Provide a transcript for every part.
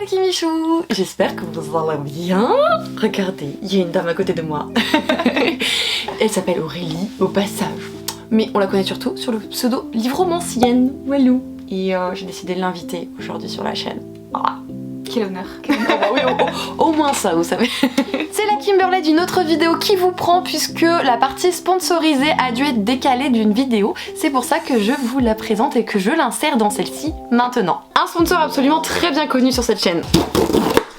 Kimichou, j'espère que vous allez bien. Regardez, il y a une dame à côté de moi. Elle s'appelle Aurélie, au passage. Mais on la connaît surtout sur le pseudo Livromancienne, Walou. Et j'ai décidé de l'inviter aujourd'hui sur la chaîne. Voilà. Quel honneur. Oui, au moins ça, vous savez. C'est la Kimberley d'une autre vidéo qui vous prend puisque la partie sponsorisée a dû être décalée d'une vidéo. C'est pour ça que je vous la présente et que je l'insère dans celle-ci maintenant. Un sponsor absolument très bien connu sur cette chaîne.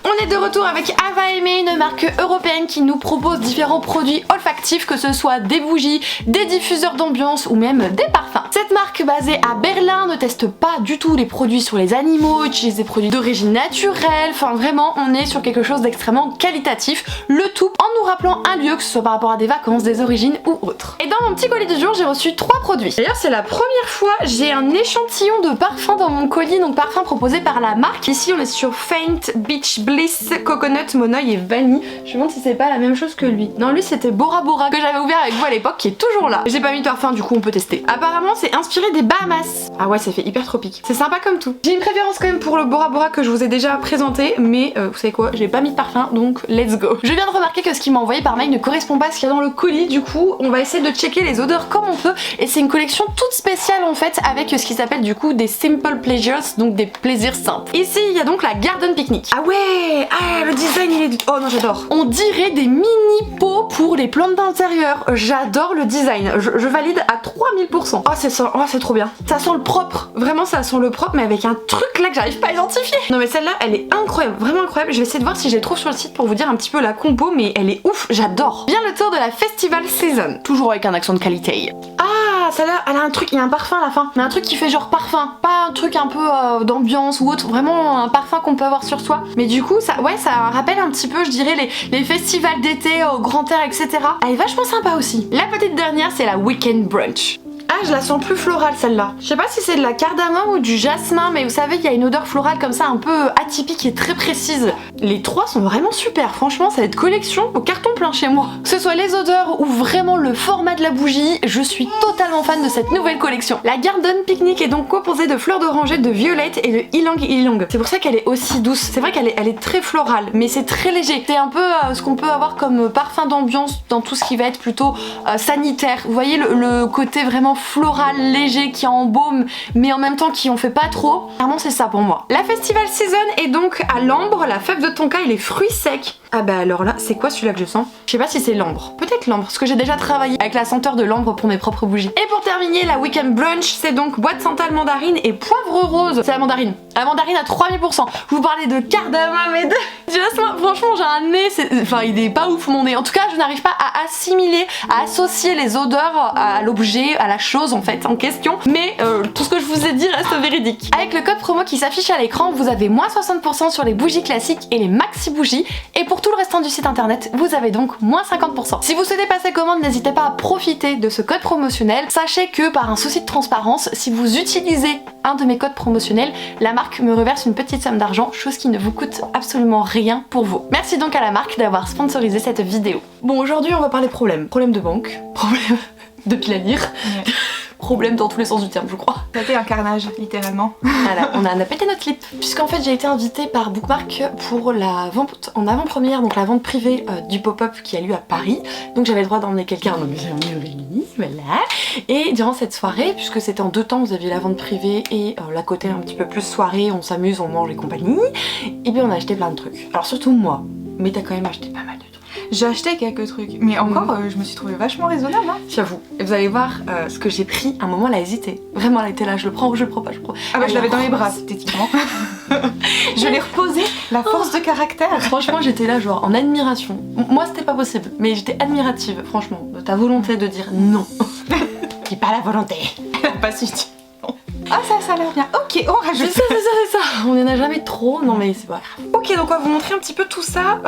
On est de retour avec Ava Aimée, une marque européenne qui nous propose différents produits olfactifs, que ce soit des bougies, des diffuseurs d'ambiance ou même des parfums. Cette marque basée à Berlin ne teste pas du tout les produits sur les animaux, utilise des produits d'origine naturelle, enfin vraiment on est sur quelque chose d'extrêmement qualitatif, le tout en nous rappelant un lieu, que ce soit par rapport à des vacances, des origines ou autres. Et dans mon petit colis du jour j'ai reçu 3 produits. D'ailleurs c'est la première fois j'ai un échantillon de parfum dans mon colis, donc parfum proposé par la marque. Ici on est sur Faint Beach Bliss Coconut, Monoeil et Vanille. Je me demande si c'est pas la même chose que lui. Non, lui c'était Bora Bora que j'avais ouvert avec vous à l'époque, qui est toujours là. J'ai pas mis de parfum, du coup on peut tester. Apparemment c'est inspiré des Bahamas. Ah ouais, ça fait hyper tropique. C'est sympa comme tout. J'ai une préférence quand même pour le Bora Bora que je vous ai déjà présenté, mais vous savez quoi, j'ai pas mis de parfum, donc let's go. Je viens de remarquer que ce qu'il m'a envoyé par mail ne correspond pas à ce qu'il y a dans le colis, du coup on va essayer de checker les odeurs comme on peut, et c'est une collection toute spéciale en fait avec ce qui s'appelle du coup des Simple Pleasures, donc des plaisirs simples. Ici il y a donc la Garden Picnic. Ah ouais, ah le design il est... Oh non j'adore. On dirait des mini pots pour les plantes d'intérieur. J'adore le design, je valide à 3000%. Oh c'est trop bien. Ça sent le propre, vraiment ça sent le propre mais avec un truc là que j'arrive pas à identifier. Non mais celle-là elle est incroyable, vraiment incroyable. Je vais essayer de voir si je les trouve sur le site pour vous dire un petit peu la compo, mais elle est ouf, j'adore. Bien le tour de la Festival Season, toujours avec un accent de qualité. Ah celle-là elle a un truc, il y a un parfum à la fin, mais un truc qui fait genre parfum, pas un truc un peu d'ambiance ou autre, vraiment un parfum qu'on peut avoir sur soi. Mais du coup ça, ouais, ça rappelle un petit peu je dirais les festivals d'été au grand air, etc. Elle est vachement sympa aussi. La petite dernière c'est la Weekend Brunch. Ah je la sens plus florale celle-là. Je sais pas si c'est de la cardamome ou du jasmin, mais vous savez il y a une odeur florale comme ça un peu atypique et très précise. Les 3 sont vraiment super, franchement ça va être collection au carton plein chez moi. Que ce soit les odeurs ou vraiment le format de la bougie, je suis totalement fan de cette nouvelle collection. La Garden Picnic est donc composée de fleurs d'oranger, de violette et de ylang ylang. C'est pour ça qu'elle est aussi douce. C'est vrai qu'elle est très florale, mais c'est très léger. C'est un peu ce qu'on peut avoir comme parfum d'ambiance dans tout ce qui va être plutôt sanitaire. Vous voyez le côté vraiment floral, léger, qui embaume, mais en même temps qui en fait pas trop. Clairement c'est ça pour moi. La Festival Season est donc à l'ambre, la fève de tonka et les fruits secs. Ah bah alors là, c'est quoi celui-là que je sens? Je sais pas si c'est l'ambre. Peut-être l'ambre, parce que j'ai déjà travaillé avec la senteur de l'ambre pour mes propres bougies. Et pour terminer, la Weekend Brunch, c'est donc boîte santal mandarine et poivre rose. C'est la mandarine. La mandarine à 3000%. Je vous parlais de cardamome et de jasmin. Franchement, j'ai un nez, enfin il est pas ouf mon nez. En tout cas, je n'arrive pas à assimiler, à associer les odeurs à l'objet, à la chose en fait en question. Mais tout ce que je vous ai dit reste véridique. Avec le code promo qui s'affiche à l'écran, vous avez moins 60% sur les bougies classiques et les maxi bougies. Et pour tout le restant du site internet, vous avez donc moins 50%. Si vous souhaitez passer commande, n'hésitez pas à profiter de ce code promotionnel. Sachez que par un souci de transparence, si vous utilisez un de mes codes promotionnels, la marque me reverse une petite somme d'argent, chose qui ne vous coûte absolument rien pour vous. Merci donc à la marque d'avoir sponsorisé cette vidéo. Bon, aujourd'hui on va parler problème. Problème de banque, problème de pile à lire. Ouais. Problème dans tous les sens du terme je crois. Ça a été un carnage littéralement. Voilà, on a pété notre clip. Puisqu'en fait j'ai été invitée par Bookmark pour la vente en avant-première, donc la vente privée du pop-up qui a lieu à Paris. Donc j'avais le droit d'emmener quelqu'un, donc j'ai emmené Aurélie, voilà. Et durant cette soirée, puisque c'était en 2 temps, vous aviez la vente privée et la côté un petit peu plus soirée, on s'amuse, on mange et compagnie. Et bien on a acheté plein de trucs. Alors surtout moi, mais t'as quand même acheté pas mal de trucs. J'ai acheté quelques trucs, mais encore je me suis trouvée vachement raisonnable hein. J'avoue. Et vous allez voir ce que j'ai pris, à un moment elle a hésité. Vraiment elle était là, je le prends ou je le prends pas, je le prends. Ah bah je l'avais dans les bras synthétiquement. Je l'ai reposé, la force de caractère. Franchement j'étais là genre en admiration. Moi c'était pas possible, mais j'étais admirative franchement de ta volonté de dire non. Qui pas la volonté. Pas su. Ah ça a l'air bien. Ok, on rajoute. C'est ça. On en a jamais trop, non mais c'est pas grave. Ok, donc on va vous montrer un petit peu tout ça.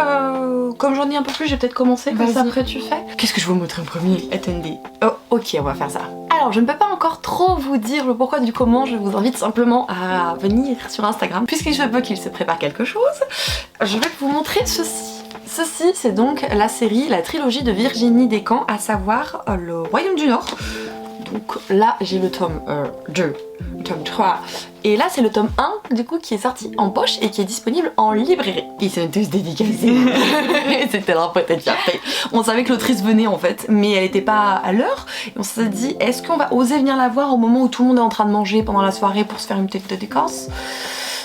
Comme j'en dis un peu plus, j'ai peut-être commencé. Comme ça après tu fais. Qu'est-ce que je vais vous montrer en premier? Attendez. Oh, ok, on va faire ça. Alors je ne peux pas encore trop vous dire le pourquoi du comment, je vous invite simplement à venir sur Instagram. Puisqu'il se peut qu'il se prépare quelque chose, je vais vous montrer ceci. Ceci, c'est donc la série, la trilogie de Virginie Despentes, à savoir le Royaume du Nord. Donc là j'ai le tome 2, le tome 3 et là c'est le tome 1 du coup qui est sorti en poche et qui est disponible en librairie. Ils sont tous dédicacés. C'était leur peut-être fait. On savait que l'autrice venait en fait mais elle était pas à l'heure et on s'est dit est-ce qu'on va oser venir la voir au moment où tout le monde est en train de manger pendant la soirée pour se faire une petite dédicace.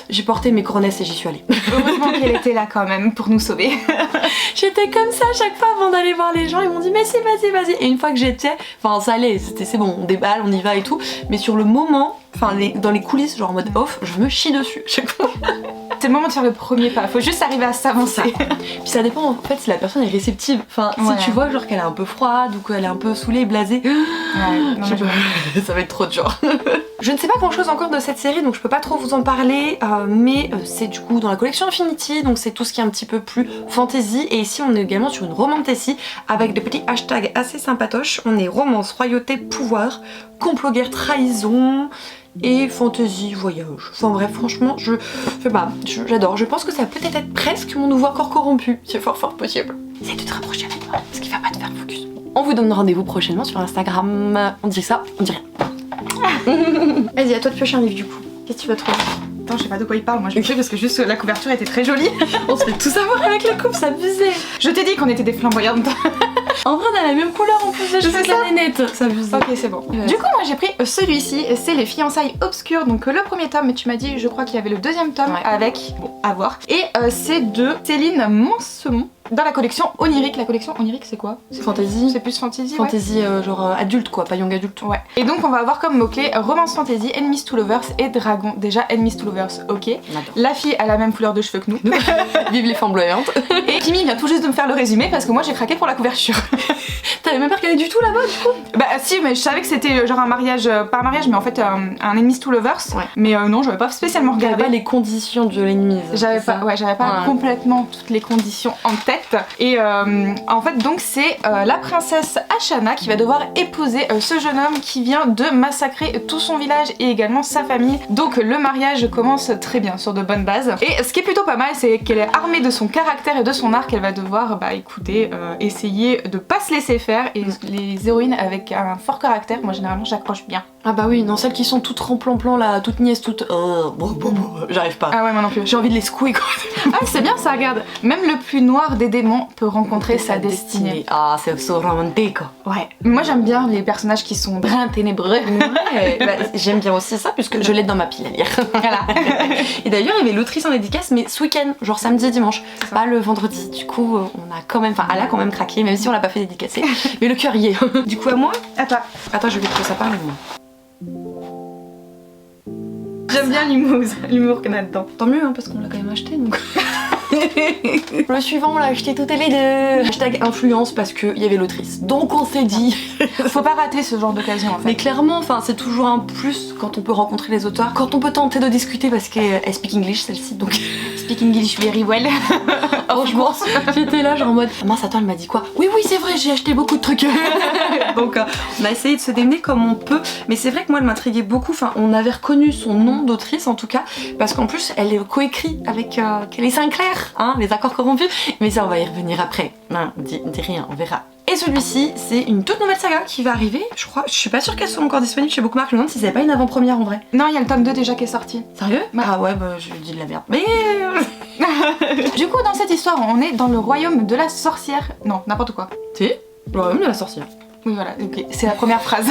J'ai porté mes coronesses et j'y suis allée. Heureusement qu'elle était là quand même pour nous sauver. J'étais comme ça à chaque fois avant d'aller voir les gens, ils m'ont dit mais si vas-y. Et une fois que j'étais, enfin ça allait, c'est bon, on déballe, on y va et tout. Mais sur le moment, enfin dans les coulisses, genre en mode off, je me chie dessus chaque fois. C'est le moment de faire le premier pas, faut juste arriver à s'avancer. Puis ça dépend en fait si la personne est réceptive. Enfin si tu vois genre qu'elle est un peu froide ou qu'elle est un peu saoulée, blasée, je sais pas, ça va être trop dur. Je ne sais pas grand chose encore de cette série donc je peux pas trop vous en parler mais c'est du coup dans la collection Infinity donc c'est tout ce qui est un petit peu plus fantasy et ici on est également sur une romantasy avec des petits hashtags assez sympatoches. On est romance, royauté, pouvoir, complot, guerre, trahison et fantasy, voyage. Enfin bref franchement je sais pas, j'adore. Je pense que ça peut être presque mon nouveau corps corrompu, c'est fort possible. Essaye de te rapprocher avec moi parce qu'il va pas te faire focus. On vous donne rendez-vous prochainement sur Instagram. On dit ça, on dit rien. Vas-y, à toi de piocher un livre du coup. Qu'est-ce que tu vas trouver? Attends, je sais pas de quoi il parle, moi je sais parce que juste la couverture était très jolie. On se fait tout savoir avec la coupe, ça abusait. Je t'ai dit qu'on était des flamboyantes. En vrai, on a la même couleur en plus de cheveux que la nénette. Ça abusait. Ok, c'est bon. Du coup, moi j'ai pris celui-ci, c'est Les Fiançailles Obscures, donc le premier tome, mais tu m'as dit, je crois qu'il y avait le deuxième tome avec, bon, à voir. Et c'est de Céline Mansemon. Dans la collection Onirique. La collection Onirique c'est quoi? C'est fantasy. C'est plus fantasy. Fantasy genre adulte quoi, pas young adulte. Ouais. Et donc on va avoir comme mot-clé romance fantasy, enemies to lovers et dragon. Déjà enemies to lovers, ok. La fille a la même couleur de cheveux que nous. Vive les flamboyantes. Et Kimi vient tout juste de me faire le résumé parce que moi j'ai craqué pour la couverture. T'avais même pas regardé du tout là-bas du coup? Bah si, mais je savais que c'était genre un mariage, pas un mariage mais en fait un enemies to lovers. Ouais. Mais non, j'avais pas spécialement regardé. T'avais pas les conditions de l'ennemi. J'avais pas complètement toutes les conditions en tête. Et en fait donc c'est la princesse Ashana qui va devoir épouser ce jeune homme qui vient de massacrer tout son village et également sa famille. Donc le mariage commence très bien sur de bonnes bases. Et ce qui est plutôt pas mal c'est qu'elle est armée de son caractère et de son arc. Elle va devoir écoutez, essayer de pas se laisser faire. Et les héroïnes avec un fort caractère, moi généralement j'accroche bien. Ah bah oui, non, celles qui sont toutes remplan là, toutes niaises, toutes... j'arrive pas. Ah ouais, moi non plus. J'ai envie de les secouer quoi. Ah c'est bien ça, regarde. Même le plus noir des démons peut rencontrer sa destinée. Ah, c'est so romantique. Ouais. Moi j'aime bien les personnages qui sont brins ténébreux. Ouais, j'aime bien aussi ça puisque je l'ai dans ma pile à lire. Voilà. Et d'ailleurs il y avait l'autrice en dédicace mais ce week-end, genre samedi, dimanche, pas le vendredi. Du coup on a quand même, enfin elle a quand même craqué même si on l'a pas fait dédicacer. Mais le cœur y est. Du coup à moi? À toi. Attends, je vais te ça parle moi. J'aime bien l'humour qu'on a dedans. Tant mieux hein, parce qu'on l'a quand même acheté donc. Le suivant on l'a acheté toutes les deux. Hashtag influence parce qu'il y avait l'autrice. Donc on s'est dit. Faut pas rater ce genre d'occasion en fait. Mais clairement, enfin c'est toujours un plus quand on peut rencontrer les auteurs. Quand on peut tenter de discuter parce qu'elle speak English celle-ci donc. Speak English very well. Franchement, j'étais là genre en mode mince attends elle m'a dit quoi? Oui c'est vrai j'ai acheté beaucoup de trucs. Donc on a essayé de se démener comme on peut. Mais c'est vrai que moi elle m'intriguait beaucoup. Enfin on avait reconnu son nom d'autrice en tout cas. Parce qu'en plus elle est coécrit avec Kelly Sinclair. Hein, les accords corrompus, mais ça on va y revenir après. Non, dis rien, on verra. Et celui-ci, c'est une toute nouvelle saga qui va arriver, je crois. Je suis pas sûre qu'elle soit encore disponible chez Bookmark. Je me demande si c'est pas une avant-première en vrai. Non, il y a le tome 2 déjà qui est sorti. Sérieux? Ah ouais, bah je dis de la merde. Mais du coup, dans cette histoire, on est dans le royaume de la sorcière. Non, n'importe quoi. Si, le royaume de la sorcière. Oui voilà, ok, c'est la première phrase.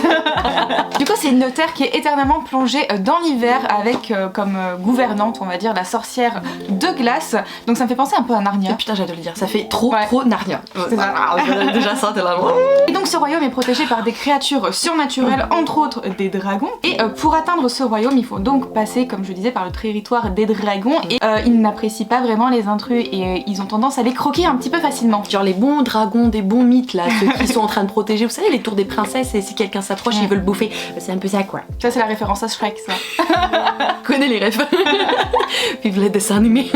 Du coup c'est une terre qui est éternellement plongée dans l'hiver avec comme gouvernante on va dire la sorcière de glace. Donc ça me fait penser un peu à Narnia. Oh, putain j'allais te le dire, ça fait trop Narnia. C'est ça. Déjà ça t'es là. Et donc ce royaume est protégé par des créatures surnaturelles, entre autres des dragons. Et pour atteindre ce royaume il faut donc passer comme je disais par le territoire des dragons. Et ils n'apprécient pas vraiment les intrus et ils ont tendance à les croquer un petit peu facilement. Genre les bons dragons, des bons mythes là, ceux qui sont en train de protéger, vous savez les tours des princesses et si quelqu'un s'approche ils veulent bouffer, c'est un peu ça quoi. Ça c'est la référence à Shrek ça. Connais les rêves. Vive les dessins animés.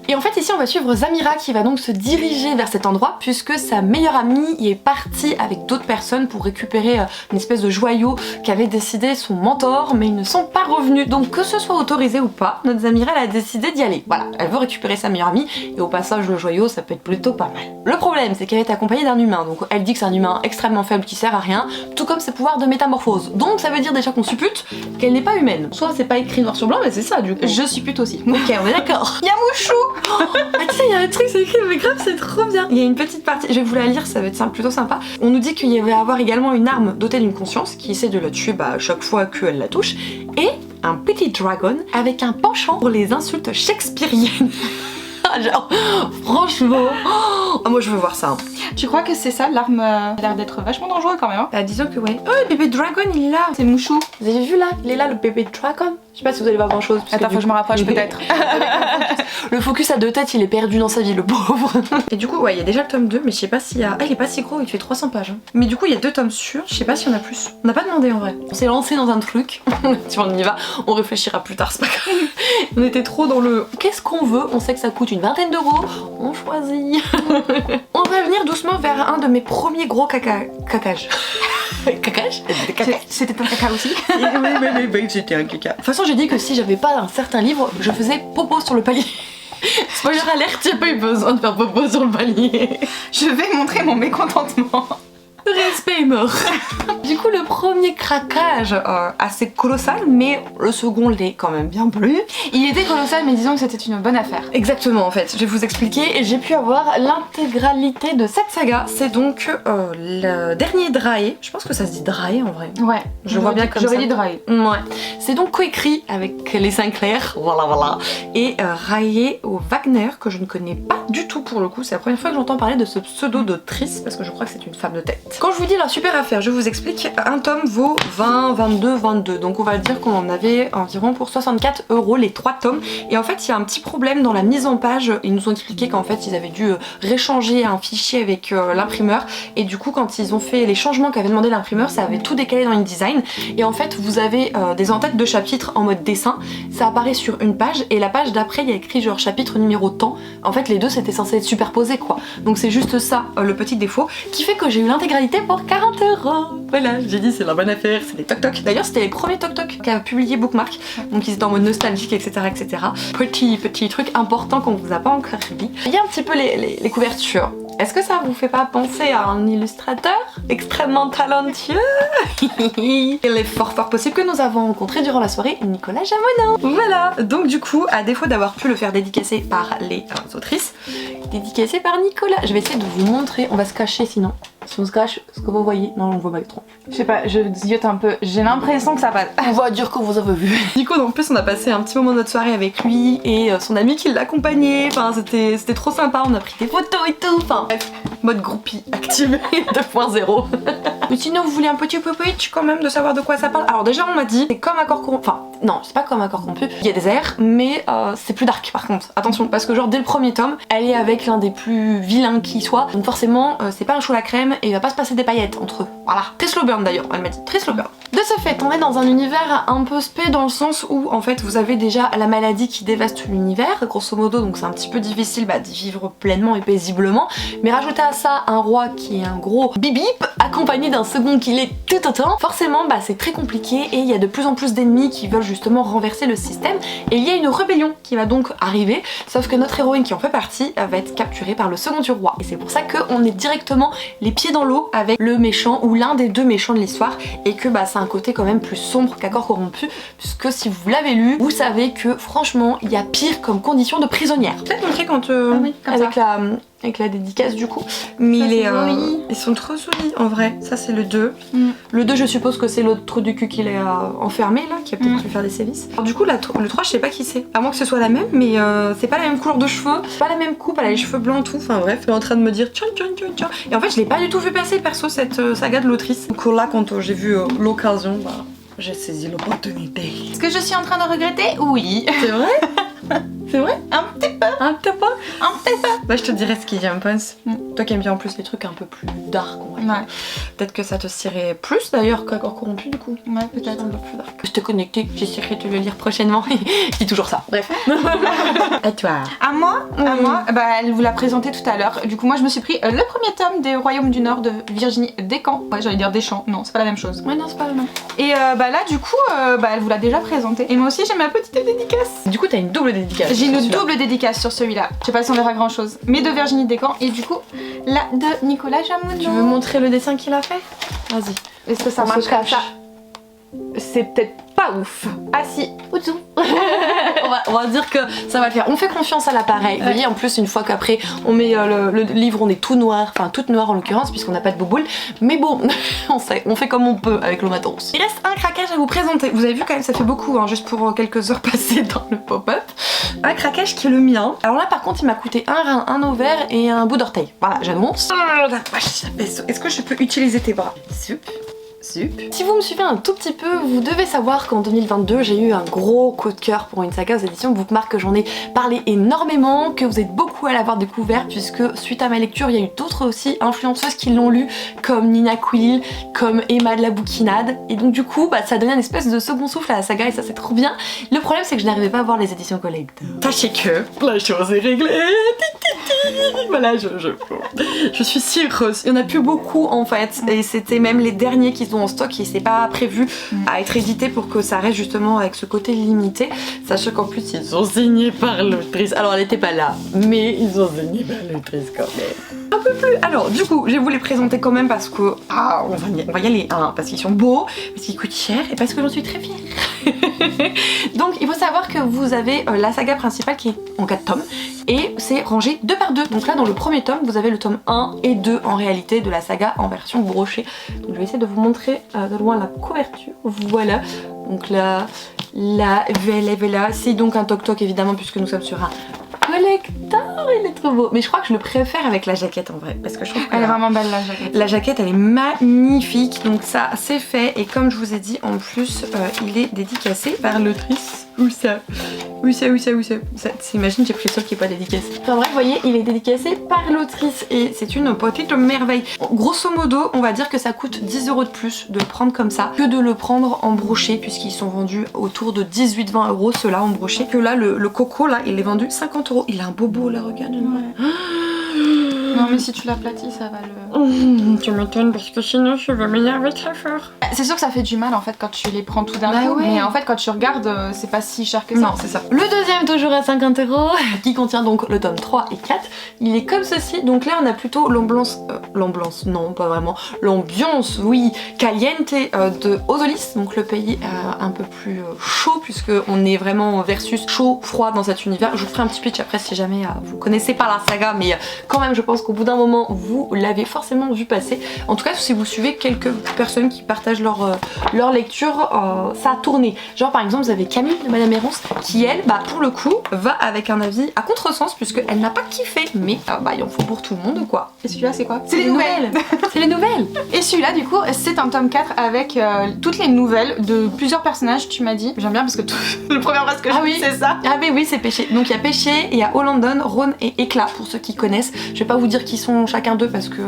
Et en fait ici on va suivre Zamira qui va donc se diriger vers cet endroit puisque sa meilleure amie y est partie avec d'autres personnes pour récupérer une espèce de joyau qu'avait décidé son mentor mais ils ne sont pas revenus. Donc que ce soit autorisé ou pas, notre Zamira elle a décidé d'y aller. Voilà, elle veut récupérer sa meilleure amie et au passage le joyau ça peut être plutôt pas mal. Le problème c'est qu'elle est accompagnée d'un humain donc elle dit que c'est un humain extrêmement faible qui sert à rien, tout tout comme ses pouvoirs de métamorphose. Donc ça veut dire déjà qu'on suppute qu'elle n'est pas humaine. Soit c'est pas écrit noir sur blanc, mais c'est ça du coup. Je suppute aussi. Ok, on est d'accord. Y'a Mouchou. Ah tu sais, il y a un truc, c'est écrit, mais grave, c'est trop bien. Il y a une petite partie, je vais vous la lire, ça va être plutôt sympa. On nous dit qu'il va y avoir également une arme dotée d'une conscience qui essaie de la tuer à chaque fois qu'elle la touche, et un petit dragon avec un penchant pour les insultes shakespeariennes. Genre, franchement, moi je veux voir ça. Tu crois que c'est ça l'arme a l'air d'être vachement dangereux quand même hein. Bah disons que ouais. Oh le bébé dragon il est là. C'est Mouchou. Vous avez vu là? Il est là le bébé dragon. Je sais pas si vous allez voir grand chose. Attends, faut que je me rapproche peut-être. Le focus à deux têtes, il est perdu dans sa vie, le pauvre. Et du coup, ouais, il y a déjà le tome 2, mais je sais pas s'il y a. Ah, il est pas si gros, il fait 300 pages. Hein. Mais du coup, il y a 2 tomes sûrs, je sais pas s'il y en a plus. On n'a pas demandé en vrai. On s'est lancé dans un truc. Tu vois, on y va, on réfléchira plus tard, c'est pas grave. On était trop dans le. Qu'est-ce qu'on veut? On sait que ça coûte une vingtaine d'euros. On choisit. On va venir doucement vers un de mes premiers gros cacages. Cacages? C'était un caca aussi. Oui, c'était un caca. De toute façon, j'ai dit que si j'avais pas un certain livre, je faisais popo sur le palier. Spoiler alerte, j'ai pas eu besoin de faire popo sur le palier. Je vais montrer mon mécontentement. Respect est mort. Du coup, le premier craquage assez colossal, mais le second l'est quand même bien plus. Il était colossal, mais disons que c'était une bonne affaire. Exactement, en fait. Je vais vous expliquer. Et j'ai pu avoir l'intégralité de cette saga. C'est donc le dernier Drae. Je pense que ça se dit Drae en vrai. Ouais. Je vois bien comme ça. J'aurais dit Drae. Ouais. C'est donc coécrit avec les Sinclair. Voilà. Et Raye au Wagner, que je ne connais pas du tout pour le coup. C'est la première fois que j'entends parler de ce pseudo d'autrice, parce que je crois que c'est une femme de tête. Quand je vous dis la super affaire, je vous explique, un tome vaut 20, 22, 22, donc on va dire qu'on en avait environ pour 64 € les 3 tomes, et en fait il y a un petit problème dans la mise en page. Ils nous ont expliqué qu'en fait ils avaient dû réchanger un fichier avec l'imprimeur, et du coup quand ils ont fait les changements qu'avait demandé l'imprimeur, ça avait tout décalé dans InDesign, et en fait vous avez des en-têtes de chapitres en mode dessin, ça apparaît sur une page, et la page d'après il y a écrit genre chapitre numéro temps. En fait les deux c'était censé être superposés quoi, donc c'est juste ça le petit défaut, qui fait que j'ai eu l'intégralité pour 40 €. Voilà, j'ai dit c'est la bonne affaire, c'est des toc-toc. D'ailleurs c'était les premiers toc-toc qu'a publié Bookmark, donc ils étaient en mode nostalgique, etc. Petit truc important qu'on vous a pas encore dit. Il y a un petit peu les couvertures. Est-ce que ça vous fait pas penser à un illustrateur extrêmement talentueux? Il est fort possible que nous avons rencontré durant la soirée Nicolas Jamonin. Voilà, donc du coup, à défaut d'avoir pu le faire dédicacer par les autrices, dédicacé par Nicolas. Je vais essayer de vous montrer, on va se cacher sinon. Si on se cache, ce que vous voyez, non on voit pas trop. Je sais pas, je ziote un peu, j'ai l'impression que ça passe. On va dire que vous avez vu. Nico, en plus on a passé un petit moment de notre soirée avec lui et son ami qui l'accompagnait, enfin c'était trop sympa, on a pris des photos et tout, enfin bref, mode groupie activé 2.0. Mais sinon vous voulez un petit pitch quand même de savoir de quoi ça parle? Alors déjà on m'a dit, c'est comme Accord corrompu, enfin non c'est pas comme Accord corrompu, il y a des airs mais c'est plus dark par contre, attention parce que genre dès le premier tome, elle est avec l'un des plus vilains qui soit, donc forcément c'est pas un chaud à la crème et il va pas se passer des paillettes entre eux, voilà. Très slow burn d'ailleurs, elle m'a dit, très slow burn. De ce fait, on est dans un univers un peu spé dans le sens où en fait vous avez déjà la maladie qui dévaste l'univers, grosso modo, donc c'est un petit peu difficile d'y vivre pleinement et paisiblement, mais rajouter à ça un roi qui est un gros bip-bip, accompagné d'un second qui l'est tout autant, forcément c'est très compliqué et il y a de plus en plus d'ennemis qui veulent justement renverser le système et il y a une rébellion qui va donc arriver, sauf que notre héroïne qui en fait partie va être capturée par le second du roi et c'est pour ça qu'on est directement les pieds dans l'eau avec le méchant ou l'un des deux méchants de l'histoire et que c'est un côté quand même plus sombre qu'Accord corrompu, puisque si vous l'avez lu, vous savez que franchement il y a pire comme condition de prisonnière. Peut-être montrer quand avec la dédicace du coup, mais ils sont trop jolis en vrai. Ça c'est le 2. Le 2 je suppose que c'est l'autre trou du cul qu'il est enfermé là, qui a peut-être pu faire des sévices. Alors du coup le 3 je sais pas qui c'est, à moins que ce soit la même, mais c'est pas la même couleur de cheveux, pas la même coupe, elle a les cheveux blancs tout, enfin bref, elle est en train de me dire tiens. Et en fait je l'ai pas du tout vu passer perso cette saga de l'autrice. Donc là quand j'ai vu l'occasion, j'ai saisi l'opportunité. Est-ce que je suis en train de regretter? Oui. C'est vrai? C'est vrai? Un petit peu. Un petit peu. Bah je te dirais ce qu'il y a un pense. Toi qui aimes bien en plus les trucs un peu plus dark, on va dire. Ouais. Peut-être que ça te sirait plus d'ailleurs qu'Accord corrompu du coup. Ouais, peut-être un peu plus dark. Je te connecter, j'essaierai de le lire prochainement. Je dis toujours ça. Bref. À toi. À moi, elle vous l'a présenté tout à l'heure. Du coup moi je me suis pris le premier tome des Royaumes du Nord de Virginie Despentes. Ouais, j'allais dire Deschamps. Non, c'est pas la même chose. Ouais, non, c'est pas la même. Et là du coup, elle vous l'a déjà présenté. Et moi aussi j'ai ma petite dédicace. Du coup t'as une double dédicace. J'ai une double dédicace sur celui-là. Je sais pas si on verra grand chose. Mais de Virginie Despentes et du coup la de Nicolas Jamonin. Tu veux montrer le dessin qu'il a fait? Vas-y. Est-ce que ça On se marche comme cache. ça? C'est peut-être pas ouf. Ah si. on va dire que ça va le faire. On fait confiance à l'appareil. Vous voyez, en plus, une fois qu'après on met le livre, on est tout noir, enfin toute noire en l'occurrence, puisqu'on n'a pas de bouboule. Mais bon, on fait comme on peut avec le matos. Il reste un craquage à vous présenter. Vous avez vu quand même, ça fait beaucoup, hein, juste pour quelques heures passées dans le pop-up. Un craquage qui est le mien. Alors là, par contre, il m'a coûté un rein, un ovaire et un bout d'orteil. Voilà, j'annonce. Est-ce que je peux utiliser tes bras? Sup. Si vous me suivez un tout petit peu, vous devez savoir qu'en 2022 j'ai eu un gros coup de cœur pour une saga aux éditions Bookmark, que j'en ai parlé énormément, que vous êtes beaucoup à l'avoir découvert, puisque suite à ma lecture il y a eu d'autres aussi influenceuses qui l'ont lu, comme Nina Quill, comme Emma de la Bouquinade, et donc du coup ça donnait une espèce de second souffle à la saga et ça c'est trop bien. Le problème c'est que je n'arrivais pas à voir les éditions collector. Sachez que la chose est réglée. Voilà, je suis si heureuse. Il y en a plus beaucoup en fait, et c'était même les derniers qu'ils ont en stock et c'est pas prévu à être édité pour que ça reste justement avec ce côté limité. Sachant qu'en plus ils sont signés par l'autrice. Alors elle était pas là, mais ils sont signés par l'autrice quand même. Un peu plus. Alors du coup, je vais vous les présenter quand même parce que on va y aller, hein, parce qu'ils sont beaux, parce qu'ils coûtent cher et parce que j'en suis très fière. Donc il faut savoir que vous avez la saga principale qui est en 4 tomes et c'est rangé 2 par 2. Donc là dans le premier tome vous avez le tome 1 et 2 en réalité de la saga en version brochée. Donc je vais essayer de vous montrer de loin la couverture. Voilà. Donc là, la Vela, c'est donc un toc-toc évidemment puisque nous sommes sur un collector, il est trop beau. Mais je crois que je le préfère avec la jaquette en vrai parce que je trouve elle est vraiment belle la jaquette. La jaquette elle est magnifique, donc ça c'est fait et comme je vous ai dit en plus il est dédicacé par l'autrice. Où ça? T'imagines, j'ai pris le seul qui est pas dédicacé. Enfin bref, vous voyez, il est dédicacé par l'autrice et c'est une petite merveille. Grosso modo, on va dire que ça coûte 10 € de plus de le prendre comme ça que de le prendre en broché puisqu'ils sont vendus autour de 18-20 € ceux-là en broché. Que là, le coco là, il est vendu 50 €. Il a un bobo là, regarde. Ouais. Non mais si tu l'aplatis ça va le... Tu m'étonnes parce que sinon je vais m'énerver très fort. C'est sûr que ça fait du mal en fait quand tu les prends tout d'un coup, ouais. mais en fait quand tu regardes c'est pas si cher que ça. Non c'est ça. Le deuxième toujours à 50 € qui contient donc le tome 3 et 4. Il est comme ceci, donc là on a plutôt l'ambiance, non pas vraiment, l'ambiance oui, caliente de Ozolis, donc le pays un peu plus chaud puisque on est vraiment versus chaud, froid dans cet univers. Je vous ferai un petit pitch après si jamais vous connaissez pas la saga, mais quand même je pense qu'au bout d'un moment vous l'avez forcément vu passer. En tout cas si vous suivez quelques personnes qui partagent leur lecture, ça a tourné. Genre par exemple vous avez Camille de Madame Errance qui elle pour le coup va avec un avis à contresens puisque elle n'a pas kiffé, mais il en faut pour tout le monde quoi. Et celui-là c'est quoi? C'est les nouvelles. C'est les nouvelles. Et celui-là du coup c'est un tome 4 avec toutes les nouvelles de plusieurs personnages, tu m'as dit. J'aime bien parce que le premier phrase que j'ai dit c'est ça. Ah oui c'est Péché. Donc il y a Péché et il y a Hollandon, Ron et Éclat pour ceux qui connaissent. Je vais pas vous dire qui sont chacun d'eux parce que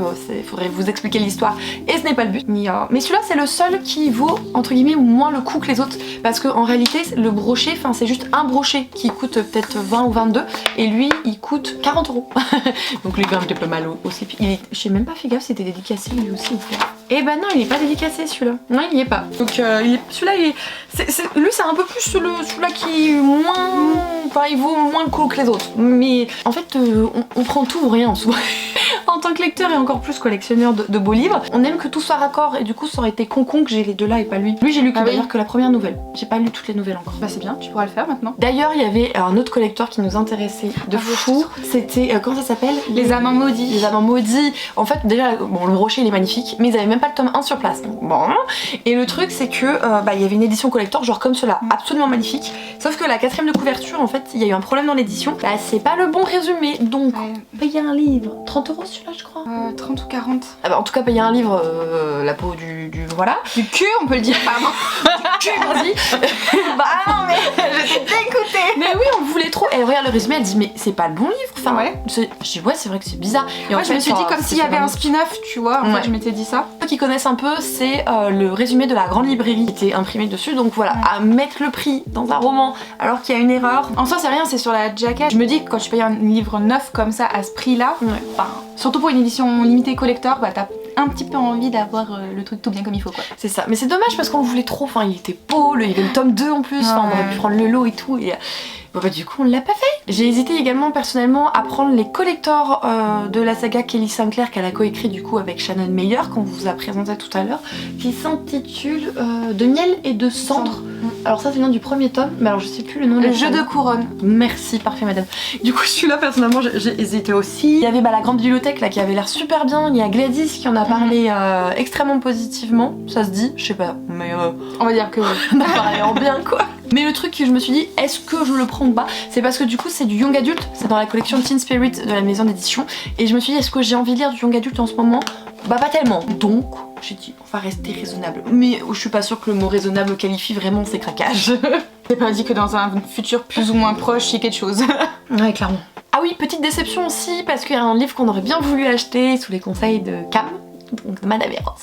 faudrait vous expliquer l'histoire et ce n'est pas le but. Mais celui-là c'est le seul qui vaut entre guillemets moins le coup que les autres parce qu'en réalité le brochet, c'est juste un brochet qui coûte peut-être 20 ou 22 et lui il coûte 40 €. Donc lui il est un petit peu mal aussi. J'ai même pas fait gaffe c'était dédicacé lui aussi ou pas. Eh ben non il est pas dédicacé celui-là. Non il y est pas. Donc celui-là lui c'est un peu plus celui-là qui est moins... Enfin il vaut moins le coup que les autres. Mais en fait on prend tout ou rien en soi. En tant que lecteur et encore plus collectionneur de beaux livres, on aime que tout soit raccord et du coup ça aurait été con que j'ai les deux là et pas lui. Lui j'ai lu d'ailleurs que la première nouvelle. J'ai pas lu toutes les nouvelles encore. Bah c'est bien, tu pourras le faire maintenant. D'ailleurs il y avait un autre collecteur qui nous intéressait de fou. C'était comment ça s'appelle? Les Amants Maudits. Les Amants Maudits. En fait déjà le brochet il est magnifique mais ils avaient même pas le tome 1 sur place. Donc, bon. Et le truc c'est que il y avait une édition collector genre comme cela, absolument magnifique. Sauf que la 4ème de couverture en fait il y a eu un problème dans l'édition. C'est pas le bon résumé donc payer un livre 30 € celui-là je crois. 30 ou 40. En tout cas payer un livre la peau du voilà. Du cul on peut le dire pardon. Du cul vas-y. Non mais je t'ai dégoûtée. Mais oui on voulait trop. Elle regarde le résumé elle dit mais c'est pas le bon livre. Enfin je dis ouais c'est vrai que c'est bizarre. Et en fait, je me suis dit comme s'il y avait un spin-off tu vois. En fait je m'étais dit ça. Ceux qui connaissent un peu c'est le résumé de la grande librairie qui était imprimé dessus donc voilà à mettre le prix dans un roman alors qu'il y a une erreur. En soi c'est rien c'est sur la jaquette. Je me dis que quand tu payes un livre neuf comme ça à ce prix là, surtout pour une édition limitée collector t'as un petit peu envie d'avoir le truc tout bien comme il faut quoi. C'est ça, mais c'est dommage parce qu'on le voulait trop, il était beau, il y avait le tome 2 en plus, on aurait pu prendre le lot et tout et... Bon bah du coup on l'a pas fait. J'ai hésité également personnellement à prendre les collectors de la saga Kelly Sinclair qu'elle a coécrit du coup avec Shannon Meyer qu'on vous a présenté tout à l'heure, qui s'intitule De miel et de cendre. Alors ça c'est le nom du premier tome, mais alors je sais plus le nom. Le jeu de couronne. Merci, parfait madame. Du coup celui-là personnellement j'ai hésité aussi. Il y avait la grande bibliothèque là qui avait l'air super bien, il y a Gladys qui en a parlé extrêmement positivement, ça se dit, je sais pas, mais on va dire que oui. on a parlé en bien quoi. Mais le truc que je me suis dit, est-ce que je le prends ou pas, c'est parce que du coup c'est du young adulte, c'est dans la collection Teen Spirit de la maison d'édition, et je me suis dit, est-ce que j'ai envie de lire du young adulte en ce moment? Bah pas tellement, donc j'ai dit on va rester raisonnable. Mais je suis pas sûre que le mot raisonnable qualifie vraiment ces craquages. C'est pas dit que dans un futur plus ou moins proche il y ait quelque chose. Ouais, clairement. Ah oui, petite déception aussi, parce qu'il y a un livre qu'on aurait bien voulu acheter sous les conseils de Cam, donc de Madame Eros.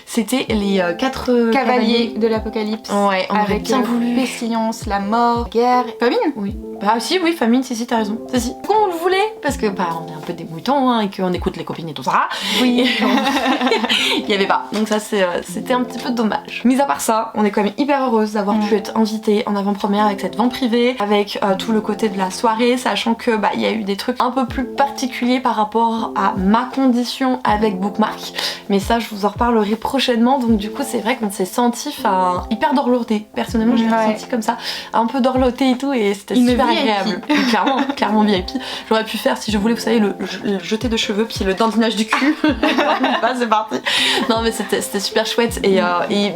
C'était les 4 cavaliers de l'apocalypse. Ouais, on aurait avec bien voulu. pestilence, la mort, guerre, famine. Oui. Bah si, oui, famine, si, t'as raison. Si. Du coup, on le voulait, parce que bah on est un peu des moutons, hein, et qu'on écoute les copines et tout ça. Oui. Il y avait pas. Donc ça, c'était un petit peu dommage. Mis à part ça, on est quand même hyper heureuse d'avoir pu être invitée en avant-première avec cette vente privée, avec tout le côté de la soirée, sachant que bah il y a eu des trucs un peu plus particuliers par rapport à ma condition avec Bookmark. Mais ça, je vous en reparlerai prochainement. Donc du coup, c'est vrai qu'on s'est senti hyper dorloté. Personnellement, j'ai ressenti comme ça, un peu dorloté et tout, et c'était super agréable. Clairement VIP. J'aurais pu faire, si je voulais, vous savez, le jeté de cheveux puis le dandinage du cul. Bah, c'est parti. Non mais c'était super chouette, et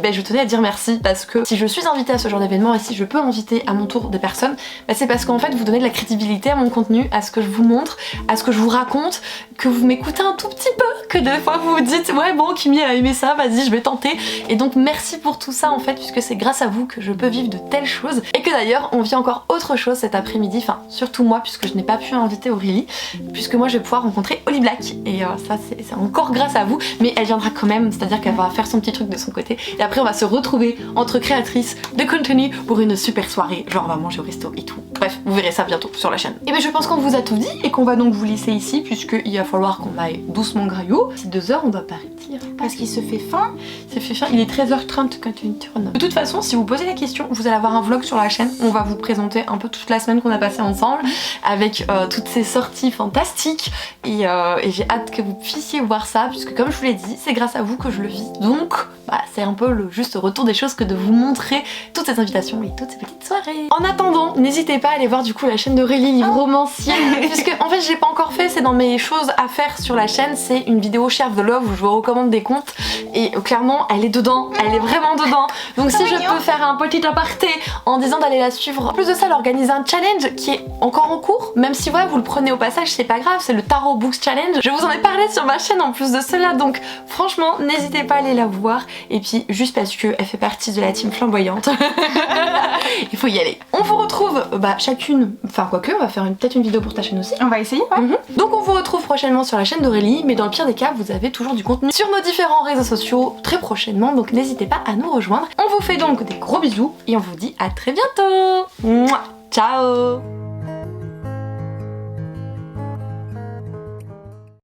ben, je tenais à dire merci, parce que si je suis invitée à ce genre d'événement et si je peux inviter à mon tour des personnes, ben, c'est parce qu'en fait vous donnez de la crédibilité à mon contenu, à ce que je vous montre, à ce que je vous raconte, que vous m'écoutez un tout petit peu, que des fois vous vous dites ouais bon Kimi a aimé ça, vas-y je vais tenter, et donc merci pour tout ça en fait, puisque c'est grâce à vous que je peux vivre de telles choses, et que d'ailleurs on vit encore autre chose cet après-midi, enfin surtout moi puisque je n'ai pas pu inviter Aurélie, puisque moi je vais pouvoir rencontrer Holly Black, et ça c'est encore grâce à vous, mais elle viendra quand même, c'est-à-dire qu'elle va faire son petit truc de son côté, et après on va se retrouver entre créatrices de contenu pour une super soirée, genre on va manger au resto et tout. Bref, vous verrez ça bientôt sur la chaîne. Et bien je pense qu'on vous a tout dit, et qu'on va donc vous laisser ici, puisqu'il va falloir qu'on aille doucement graillot. Si 2 heures on doit partir. Parce qu'il se fait faim. Il fait faim, il est 13h30 quand tu tournes. De toute façon, si vous posez la question, vous allez avoir un vlog sur la chaîne, on va vous présenter un peu toute la semaine qu'on a passée ensemble, avec toutes ces sorties fantastiques, et j'ai hâte que vous puissiez voir ça, puisque comme je vous l'ai dit, c'est grâce à vous que je le vis, donc bah, c'est un peu le juste retour des choses que de vous montrer toutes ces invitations et toutes ces petites soirées. En attendant, n'hésitez pas à aller voir du coup la chaîne d'Aurélie, livre romancier, puisque en fait je l'ai pas encore fait, c'est dans mes choses à faire sur la chaîne, c'est une vidéo Share the Love où je vous recommande des contes, et clairement elle est dedans, elle est vraiment dedans, donc si je peux faire un petit aparté en disant d'aller la suivre. En plus de ça, elle organise un challenge qui est encore en cours, même si voilà, vous le prenez au passage, c'est pas grave, c'est le Tarot Books Challenge. Je vous en ai parlé sur ma chaîne en plus de cela, donc franchement n'hésitez pas à aller la voir, et puis juste parce qu'elle fait partie de la team flamboyante, il faut y aller. On vous retrouve chacune, enfin quoique, on va faire peut-être une vidéo pour ta chaîne aussi. On va essayer, ouais. Donc on vous retrouve prochainement sur la chaîne d'Aurélie, mais dans le pire des cas, vous avez toujours du contenu sur nos différents réseaux sociaux très prochainement, donc n'hésitez pas à nous rejoindre. On vous fait donc des gros bisous, et on vous dit à très bientôt. Mouah. Ciao.